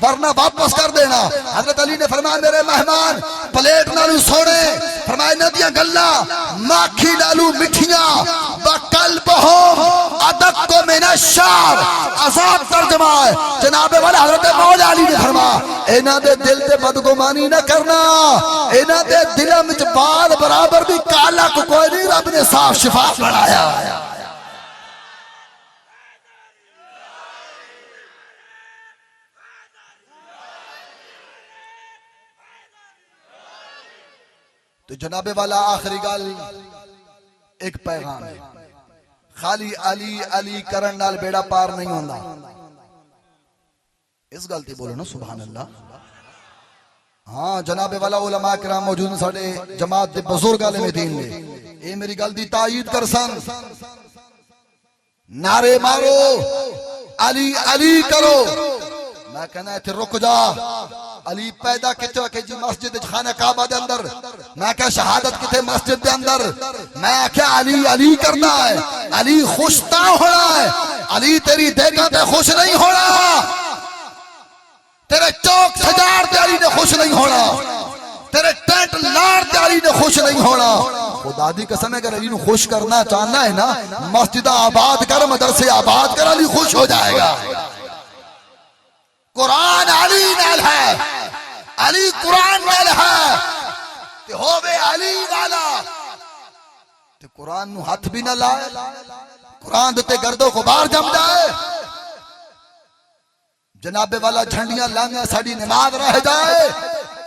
वरना वापस कर देना। हजरत अली ने फरमाया मेरे मेहमान प्लेट नालू सोने, फरमाया इन्हां दी गल्लां माखी नालू मिठियां। वकल्बुहुम अदक्को मिनश शार, आजाद तर्जुमा है जनाबे वाला हजरत मौला अली ने फरमाया इन्हां दे दिल ते बदगुमानी न करना। इन्हां दे दिलां विच बाल बराबर भी काला कोई नहीं, रब ने साफ शिफाफ बनाया। तो जनाबे वाला आखिरी गल एक पैगाम है, खाली अली अली करन नाल बेड़ा पार नहीं होंदा। इस गलती बोलो ना सुभान अल्लाह। हाँ जनाबे वाला उलमा किराम मौजूद ने साडे जमात दे बुजुर्ग आलिम दीन ने ये मेरी गल दी तायीद कर सन। नारे मारो अली अली करो। मैं कहना इत्थे रुक जा। अली पैदा किथे के जी मस्जिद खाना काबा दे अंदर। मैं क्या शहादत किथे मस्जिद दे अंदर। मैं क्या अली अली करना है। अली खुश ता होना है। अली तेरी देखा ते खुश नहीं होना। तेरे चौक सजार ते अली ने खुश नहीं होना। तेरे टेंट लार ते अली ने खुश नहीं होना। खुदा दी कसम है, अगर अली ने खुश करना चाहना है ना, मस्जिद आबाद कर, मदरसे आबाद कर, अली खुश हो जाएगा। कुरान अली नाल है, अली कुरान नाल है ते होवे अली वाला ते कुरान नु हाथ भी ना लाए, कुरान दे गर्दो गुबार जम जाए। जनाबे वाला झंडियां लांगा साड़ी नमाज रह जाए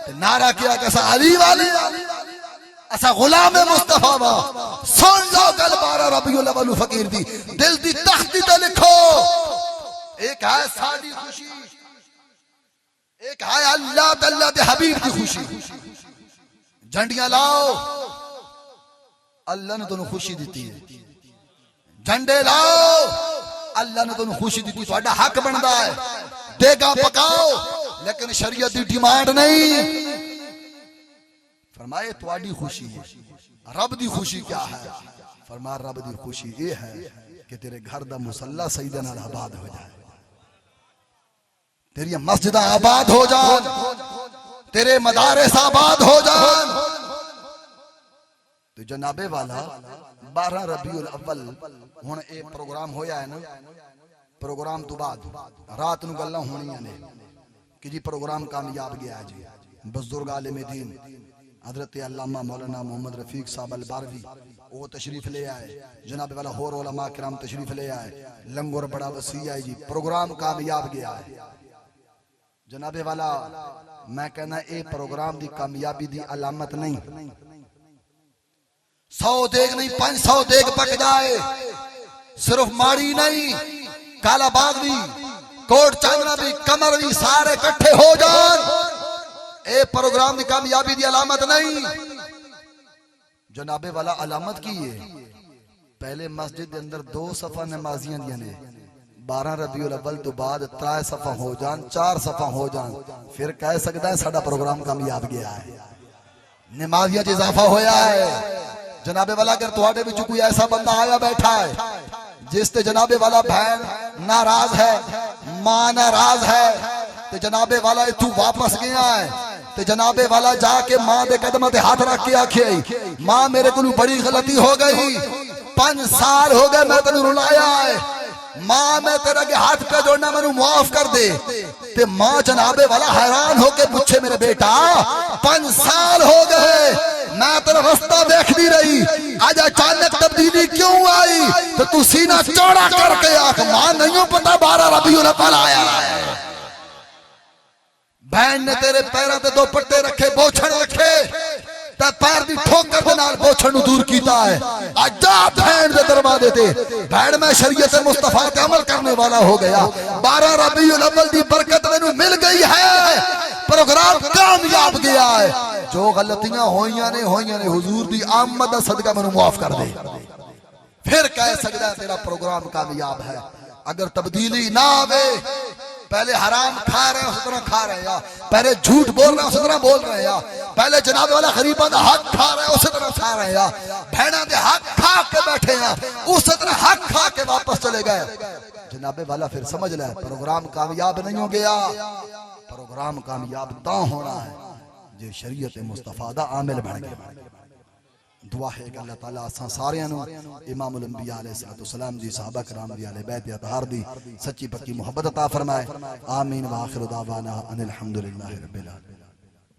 ते नारा किया कैसा अली वाली असा गुलाम मुस्तफा वा। सुन लो गल 12 रबीउल अव्वल फकीर दी दिल दी तख्ती ते लिखो। एक है साडी खुशी, एक है अल्लाह तल्ला दे हबीब की खुशी। झंडियां लाओ, अल्लाह ने तुहानू खुशी दी है। झंडे लाओ, अल्लाह ने तुहानू खुशी दी। तुहाडा हक बनदा है, देगा पकाओ, लेकिन शरीयत की डिमांड नहीं। फरमाए तुहाडी खुशी है, रब दी खुशी क्या है। फरमा रब दी खुशी ये है कि तेरे घर दा मुसल्ला सईदे नाल आबाद हो जाए, तेरी मस्जिद आबाद हो जान, तेरे मदारिस आबाद हो जान। तो जनाबे वाला 12 रबीउल अव्वल हुण ये प्रोग्राम होया है ना। प्रोग्राम तो बाद रात नूं गल्लां होणियां ने कि जी प्रोग्राम कामयाब गया जी। बुजुर्ग आलिम दीन हजरत अल्लामा मौलाना मोहम्मद रफीक साहब अल-बारवी वो तशरीफ ले आए। जनाब वाला होर उलमा किराम तशरीफ ले आए। लंगर बड़ा वसी है जी, प्रोग्राम कामयाब गया है। जनाबे वाला मैं कहना ये प्रोग्राम दी कामयाबी दी अलामत नहीं। 100 देग नहीं 500 देग पक जाए, सिर्फ माड़ी नहीं, काला बाग भी, कोट चांदना भी, कमर भी, सारे इकट्ठे हो जान, ए प्रोग्राम की कामयाबी की अलामत नहीं। जनाबे वाला अलामत की है, पहले मस्जिद के अंदर 2 सफा नमाजियां दियां ने। 12 रबीउल अव्वल तो बाद 3 सफा हो जान, 4 सफा हो जान, फिर कह सकता है साडा प्रोग्राम कामयाब गया है, नमाजियां च इजाफा होया है। जनाबे वाला अगर तुहाडे विच कोई ऐसा बंदा आया बैठा है जिसते जनाबे वाला बहन नाराज है, मां नाराज है, तो जनाबे वाला इतू वापस गया है, तो जनाबे वाला जाके मां दे कदम ते हाथ रख के आखे मां मेरे को बड़ी गलती हो गई, 5 साल हो गए मैं तेन रुलाया है, मां मैं तेरे के हाथ पे जोड़ना मैनू माफ कर दे। ते मां जनाबे वाला हैरान होके पूछे मेरे बेटा 5 साल हो गए मैं तेरा रास्ता देखती रही, आज अचानक तब्दीली क्यों आई। तो तू सीना चौड़ा करके आख मां नहीं पता 12 रबीउल अव्वल आया है। बहन ने तेरे पैरों ते 2 पट्टे रखे, बोछड़ रखे, ते पैर दी ठोकर दे नाल बोछड़ नु दूर कीता है। आजा बहन दे दरवाजे ते बहन मैं शरीयत मुस्तफा पे अमल करने वाला हो गया। 12 रबीउल अव्वल दी बरकत मैनू मिल गई है, प्रोग्राम कामयाब गया है। जो गलतियां होइयां ने हुजूर दी आमद दा सदका मैनू माफ कर दे, फिर कह सकदा है तेरा प्रोग्राम कामयाब है। अगर तब्दीली ना आवे, पहले हराम खा रहे हैं उस तरह खा रहे हैं, पहले झूठ बोल रहे हैं उस तरह बोल रहे हैं, पहले जनाब वाला गरीबों का हक खा रहे हैं उस तरह खा रहे हैं, बहना के हक खा के बैठे हैं उस तरह हक खा के वापस चले गए। जनाबे वाला फिर समझ ले प्रोग्राम कामयाब नहीं हो गया। प्रोग्राम कामयाब तो होना है जो शरीयत मुस्तफा दा आमिल बन गया। दुआ है कि अल्लाह ताला असां सारियां नूं इमामुल अंबिया अलैहिस्सलाम दी सहाबा कराम दी अहले बैत अतहार दी सच्ची पक्की मोहब्बत अता फरमाए। आमीन व आखिर दावाना अनिल हम्दुलिल्लाहि रब्बिल आलमीन।